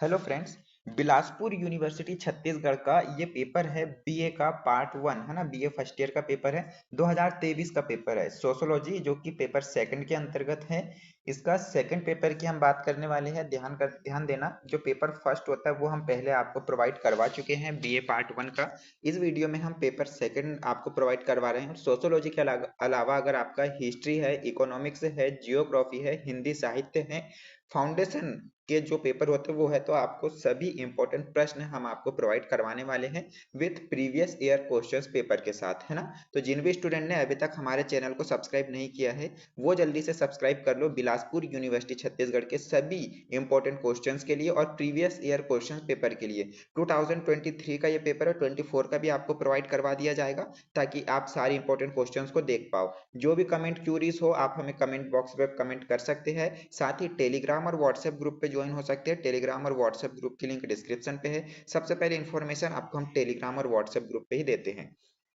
Hello friends. Bilaspur university Chhattisgarh का ये paper है बीए का पार्ट वन है ना। बीए फर्स्ट ईयर का पेपर है। 2023 का पेपर है सोशोलॉजी, जो कि पेपर सेकंड के अंतर्गत है। इसका सेकंड पेपर की हम बात करने वाले हैं। ध्यान देना, जो पेपर फर्स्ट होता है वो हम पहले आपको प्रोवाइड करवा चुके हैं बीए पार्ट वन का। इस वीडियो में हम पेपर सेकंड आपको प्रोवाइड करवा रहे हैं। सोशोलॉजी के अलावा अगर आपका हिस्ट्री है, इकोनॉमिक्स है, जियोग्राफी है, हिंदी साहित्य है, फाउंडेशन के जो पेपर होते हैं वो है, तो आपको सभी इंपॉर्टेंट प्रश्न हम आपको प्रोवाइड करवाने वाले हैं with previous year questions paper के साथ, है ना। तो जिन भी स्टूडेंट ने अभी तक हमारे चैनल को सब्सक्राइब नहीं किया है वो जल्दी से सब्सक्राइब कर लो बिलासपुर यूनिवर्सिटी छत्तीसगढ़ के सभी इंपॉर्टेंट क्वेश्चंस के लिए और प्रीवियस ईयर क्वेश्चन पेपर के लिए। 2023 का ये पेपर है, 24 का भी आपको प्रोवाइड करवा दिया जाएगा ताकि आप सारे इंपॉर्टेंट क्वेश्चंस को देख पाओ। जो भी कमेंट क्यूरीज हो आप हमें कमेंट बॉक्स में कमेंट कर सकते हैं। साथ ही टेलीग्राम और व्हाट्सएप ग्रुप पे ज्वाइन हो सकते हैं। टेलीग्राम और व्हाट्सएप ग्रुप की लिंक डिस्क्रिप्शन पे है। सबसे पहले इन्फॉर्मेशन आपको हम टेलीग्राम और व्हाट्सएप ग्रुप पे ही देते हैं।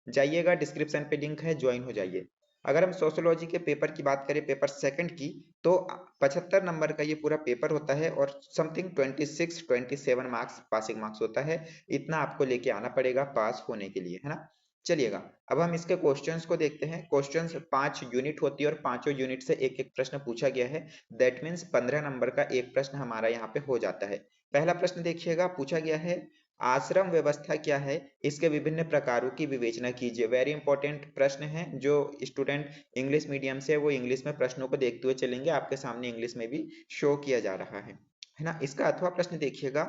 जाइएगा, डिस्क्रिप्शन पे लिंक है, ज्वाइन हो जाइए। अगर हम सोशोलॉजी के पेपर की बात करें, पेपर सेकंड की, तो 75 नंबर का ये पूरा पेपर होता है और समथिंग 26-27 मार्क्स पासिंग मार्क्स होता है। इतना आपको लेके आना पड़ेगा पास होने के लिए, है ना। चलिएगा, अब हम इसके क्वेश्चंस को देखते हैं। क्वेश्चंस 5 यूनिट होती है और पांचों यूनिट से एक एक प्रश्न पूछा गया है। दैट मीन्स 15 नंबर का एक प्रश्न हमारा यहाँ पे हो जाता है। पहला प्रश्न देखिएगा, पूछा गया है आश्रम व्यवस्था क्या है, इसके विभिन्न प्रकारों की विवेचना कीजिए। वेरी इंपॉर्टेंट प्रश्न है। जो स्टूडेंट इंग्लिश मीडियम से वो इंग्लिश में प्रश्नों को देखते हुए चलेंगे, आपके सामने इंग्लिश में भी शो किया जा रहा है ना। इसका अथवा प्रश्न देखिएगा,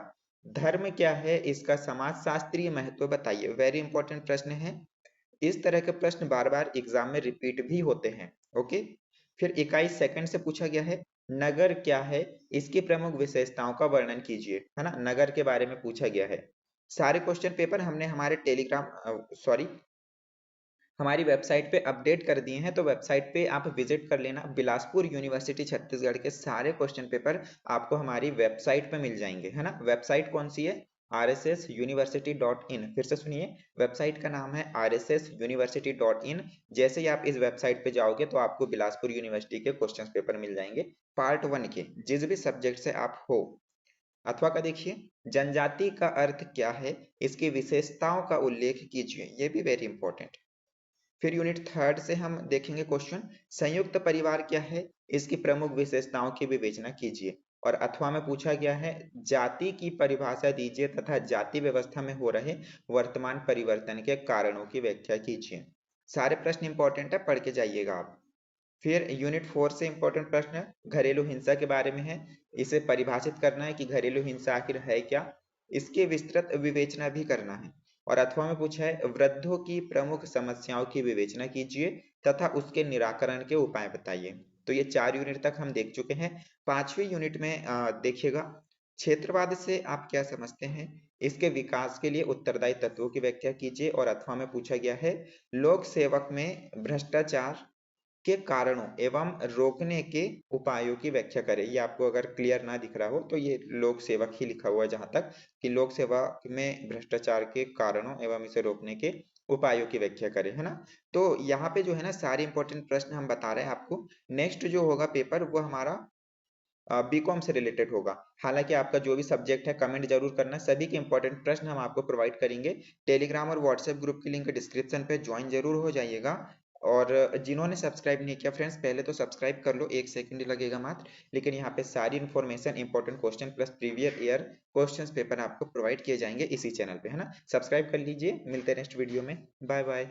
धर्म क्या है, इसका समाज शास्त्रीय महत्व बताइए। वेरी इंपॉर्टेंट प्रश्न है। इस तरह के प्रश्न बार बार एग्जाम में रिपीट भी होते हैं। ओके। फिर इकाई सेकंड से पूछा गया है नगर क्या है, इसकी प्रमुख विशेषताओं का वर्णन कीजिए, है ना। नगर के बारे में पूछा गया है। सारे क्वेश्चन पेपर हमने हमारे टेलीग्राम सॉरी हमारी वेबसाइट पे अपडेट कर दिए हैं, तो वेबसाइट पे आप विजिट कर लेना। बिलासपुर यूनिवर्सिटी छत्तीसगढ़ के सारे क्वेश्चन पेपर आपको हमारी वेबसाइट पे मिल जाएंगे, है ना। वेबसाइट कौन सी है? rssuniversity.in। फिर से सुनिए, वेबसाइट का नाम है rssuniversity.in। जैसे ही आप इस वेबसाइट पे जाओगे तो आपको बिलासपुर यूनिवर्सिटी के क्वेश्चन पेपर मिल जाएंगे पार्ट वन के, जिस भी सब्जेक्ट से आप हो। अथवा का देखिए, जनजाति का अर्थ क्या है, इसकी विशेषताओं का उल्लेख कीजिए। ये भी वेरी इंपॉर्टेंट। फिर यूनिट थर्ड से हम देखेंगे क्वेश्चन, संयुक्त परिवार क्या है, इसकी प्रमुख विशेषताओं की विवेचना कीजिए। और अथवा में पूछा गया है जाति की परिभाषा दीजिए तथा जाति व्यवस्था में हो रहे वर्तमान परिवर्तन के कारणों की व्याख्या कीजिए। सारे प्रश्न इंपॉर्टेंट है, पढ़ के जाइएगा आप। फिर यूनिट फोर से इंपॉर्टेंट प्रश्न घरेलू हिंसा के बारे में है। इसे परिभाषित करना है कि घरेलू हिंसा आखिर है क्या, इसकी विस्तृत विवेचना भी करना है। और अथवा में पूछा है वृद्धों की प्रमुख समस्याओं की विवेचना कीजिए तथा उसके निराकरण के उपाय बताइए। तो ये 4 यूनिट तक हम देख चुके हैं। 5वीं यूनिट में देखिएगा, क्षेत्रवाद से आप क्या समझते हैं, इसके विकास के लिए उत्तरदायी तत्वों की व्याख्या कीजिए। और अथवा में पूछा गया है लोक सेवक में भ्रष्टाचार के कारणों एवं रोकने के उपायों की व्याख्या करें। ये आपको अगर क्लियर ना दिख रहा हो तो ये लोक सेवक ही लिखा हुआ है जहां तक, कि लोक सेवा में भ्रष्टाचार के कारणों एवं इसे रोकने के उपायों की व्याख्या करें, है ना। तो यहाँ पे जो है ना सारे इंपॉर्टेंट प्रश्न हम बता रहे हैं आपको। नेक्स्ट जो होगा पेपर वो हमारा बीकॉम से रिलेटेड होगा। हालांकि आपका जो भी सब्जेक्ट है कमेंट जरूर करना, सभी के इंपॉर्टेंट प्रश्न हम आपको प्रोवाइड करेंगे। टेलीग्राम और व्हाट्सएप ग्रुप की लिंक डिस्क्रिप्शन पे ज्वाइन जरूर हो जाइएगा। और जिन्होंने सब्सक्राइब नहीं किया फ्रेंड्स, पहले तो सब्सक्राइब कर लो, 1 सेकंड लगेगा मात्र। लेकिन यहाँ पे सारी information, important question plus previous year question paper आपको प्रोवाइड किए जाएंगे इसी चैनल पे, है ना। सब्सक्राइब कर लीजिए, मिलते हैं नेक्स्ट वीडियो में। Bye bye.